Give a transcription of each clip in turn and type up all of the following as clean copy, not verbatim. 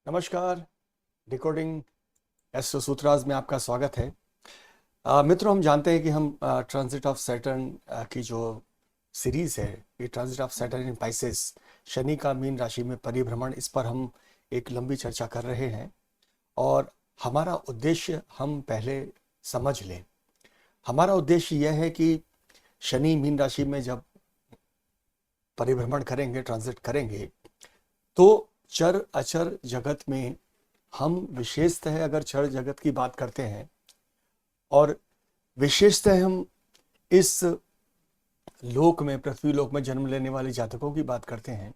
नमस्कार। Decoding astro सूत्राज में आपका स्वागत है। मित्रों, हम जानते हैं कि हम ट्रांजिट ऑफ सैटर्न की जो सीरीज है, ये transit of Saturn in Pisces, Shani का मीन राशि में परिभ्रमण, इस पर हम एक लंबी चर्चा कर रहे हैं। और हमारा उद्देश्य हम पहले समझ लें। हमारा उद्देश्य यह है कि शनि मीन राशि में जब परिभ्रमण करेंगे, ट्रांजिट करेंगे, तो चर अचर जगत में हम विशेषतः अगर चर जगत की बात करते हैं और विशेषतः हम इस लोक में, पृथ्वी लोक में जन्म लेने वाले जातकों की बात करते हैं,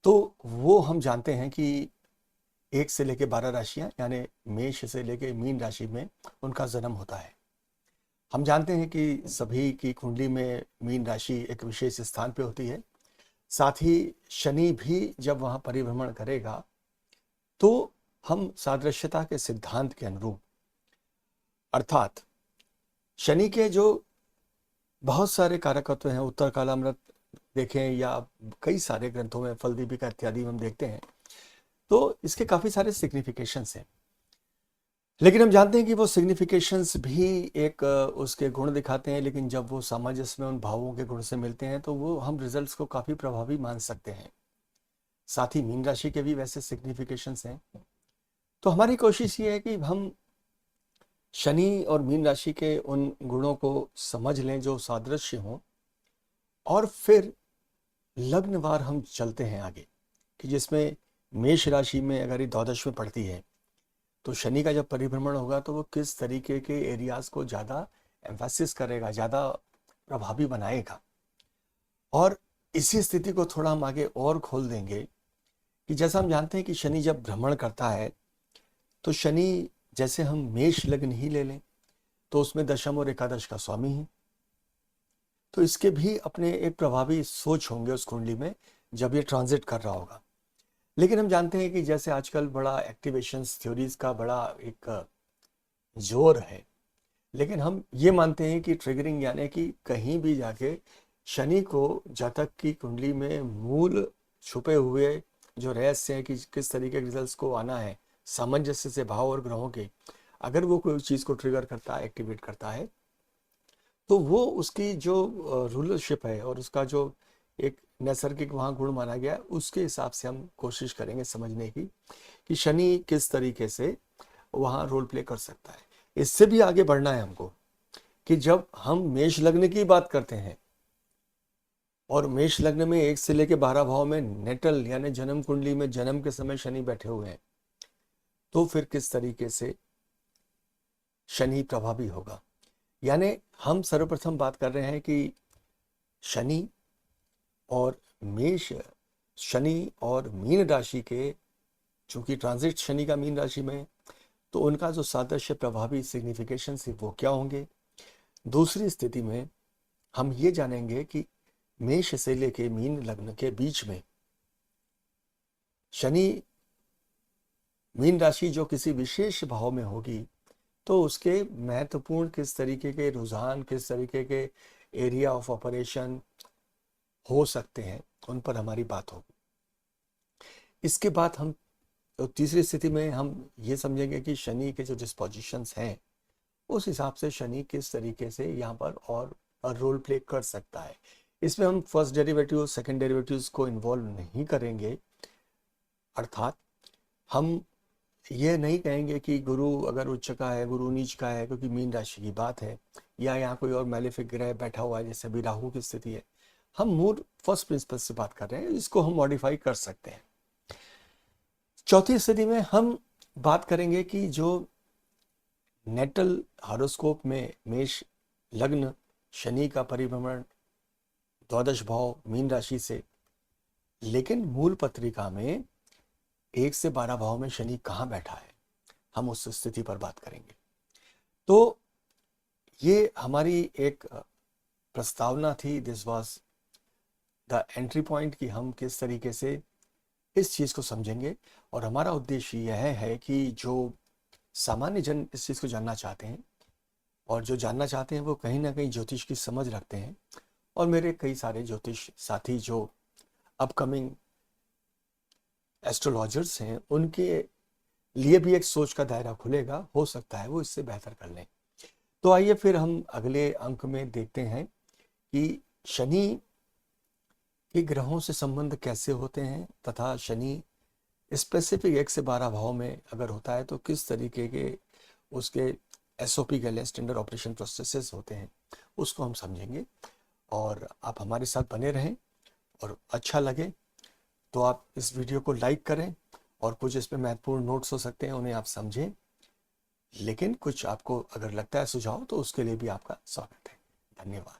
तो वो हम जानते हैं कि 1 से लेकर 12 राशियां, यानी मेष से लेकर मीन राशि में उनका जन्म होता है। हम जानते हैं कि सभी की कुंडली में मीन राशि एक विशेष स्थान पे होती है। साथ ही शनि भी जब वहां परिभ्रमण करेगा तो हम सादृश्यता के सिद्धांत के अनुरूप, अर्थात शनि के जो बहुत सारे कारकत्व हैं, उत्तर कालामृत देखें या कई सारे ग्रंथों में फल दीपिका इत्यादि हम देखते हैं, तो इसके काफी सारे सिग्निफिकेशंस हैं। लेकिन हम जानते हैं कि वो सिग्निफिकेशंस भी एक उसके गुण दिखाते हैं, लेकिन जब वो सामंजस्य में उन भावों के गुण से मिलते हैं तो वो हम रिजल्ट्स को काफी प्रभावी मान सकते हैं। साथ ही मीन राशि के भी वैसे सिग्निफिकेशंस हैं। तो हमारी कोशिश ये है कि हम शनि और मीन राशि के उन गुणों को समझ लें जो सादृश्य हों, और फिर लग्नवार हम चलते हैं आगे कि जिसमें मेष राशि में अगर ये द्वादश में पड़ती है तो शनि का जब परिभ्रमण होगा तो वो किस तरीके के एरियाज को ज़्यादा एम्फेसिस करेगा, ज़्यादा प्रभावी बनाएगा। और इसी स्थिति को थोड़ा हम आगे और खोल देंगे कि जैसा हम जानते हैं कि शनि जब भ्रमण करता है तो शनि, जैसे हम मेष लग्न ही ले लें तो उसमें दशम और एकादश का स्वामी है, तो इसके भी अपने एक प्रभावी सोच होंगे उस कुंडली में जब ये ट्रांजिट कर रहा होगा। लेकिन हम जानते हैं कि जैसे आजकल बड़ा एक्टिवेशंस थ्योरीज का बड़ा एक जोर है, लेकिन हम ये मानते हैं कि ट्रिगरिंग, यानी कि कहीं भी जाके शनि को जातक की कुंडली में मूल छुपे हुए जो रहस्य है कि किस तरीके के रिजल्ट्स को आना है, सामंजस्य से भाव और ग्रहों के, अगर वो कोई चीज़ को ट्रिगर करता है, एक्टिवेट करता है, तो वो उसकी जो रूलरशिप है और उसका जो एक नैसर्गिक वहाँ गुण माना गया है, उसके हिसाब से हम कोशिश करेंगे समझने की कि शनि किस तरीके से वहाँ रोल प्ले कर सकता है। इससे भी आगे बढ़ना है हमको कि जब हम मेष लग्न की बात करते हैं और मेष लग्न में 1 से लेकर 12 भाव में नेटल यानी जन्म कुंडली में जन्म के समय शनि बैठे हुए हैं, तो फिर किस तरीके से शनि प्रभावी होगा। यानी हम सर्वप्रथम बात कर रहे हैं कि शनि और मेष, शनि और मीन राशि के, चूंकि ट्रांजिट शनि का मीन राशि में, तो उनका जो सादृश्य प्रभावी सिग्निफिकेशन है वो क्या होंगे। दूसरी स्थिति में हम ये जानेंगे कि मेष से लेके मीन लग्न के बीच में शनि मीन राशि जो किसी विशेष भाव में होगी तो उसके महत्वपूर्ण किस तरीके के रुझान, किस तरीके के एरिया ऑफ ऑपरेशन हो सकते हैं, उन पर हमारी बात होगी। इसके बाद हम तो तीसरी स्थिति में हम ये समझेंगे कि शनि के जो डिस्पोजिशंस हैं उस हिसाब से शनि किस तरीके से यहाँ पर और रोल प्ले कर सकता है। इसमें हम फर्स्ट डेरिवेटिव, सेकंड डेरिवेटिव्स को इन्वॉल्व नहीं करेंगे, अर्थात हम ये नहीं कहेंगे कि गुरु अगर उच्च का है, गुरु नीच का है, क्योंकि मीन राशि की बात है, या यहाँ कोई और मैलेफिक ग्रह बैठा हुआ है जैसे अभी राहु की स्थिति है। हम मूल फर्स्ट प्रिंसिपल से बात कर रहे हैं, इसको हम मॉडिफाई कर सकते हैं। चौथी स्थिति में हम बात करेंगे कि जो नेटल हॉरोस्कोप में मेष लग्न शनि का परिभ्रमण द्वादश भाव मीन राशि से, लेकिन मूल पत्रिका में 1 से 12 भाव में शनि कहाँ बैठा है, हम उस स्थिति पर बात करेंगे। तो ये हमारी एक प्रस्तावना थी, this was the entry point, कि हम किस तरीके से इस चीज़ को समझेंगे। और हमारा उद्देश्य यह है कि जो सामान्य जन इस चीज़ को जानना चाहते हैं, और जो जानना चाहते हैं वो कहीं ना कहीं ज्योतिष की समझ रखते हैं, और मेरे कई सारे ज्योतिष साथी जो अपकमिंग एस्ट्रोलॉजर्स हैं उनके लिए भी एक सोच का दायरा खुलेगा, हो सकता है वो इससे बेहतर कर लें। तो आइए फिर हम अगले अंक में देखते हैं कि शनि के ग्रहों से संबंध कैसे होते हैं, तथा शनि स्पेसिफिक 1 से 12 भाव में अगर होता है तो किस तरीके के उसके एसओपी के लिए स्टैंडर्ड ऑपरेशन प्रोसेसेस होते हैं, उसको हम समझेंगे। और आप हमारे साथ बने रहें, और अच्छा लगे तो आप इस वीडियो को लाइक करें, और कुछ इसमें महत्वपूर्ण नोट्स हो सकते हैं उन्हें आप समझें, लेकिन कुछ आपको अगर लगता है सुझाव तो उसके लिए भी आपका स्वागत है। धन्यवाद।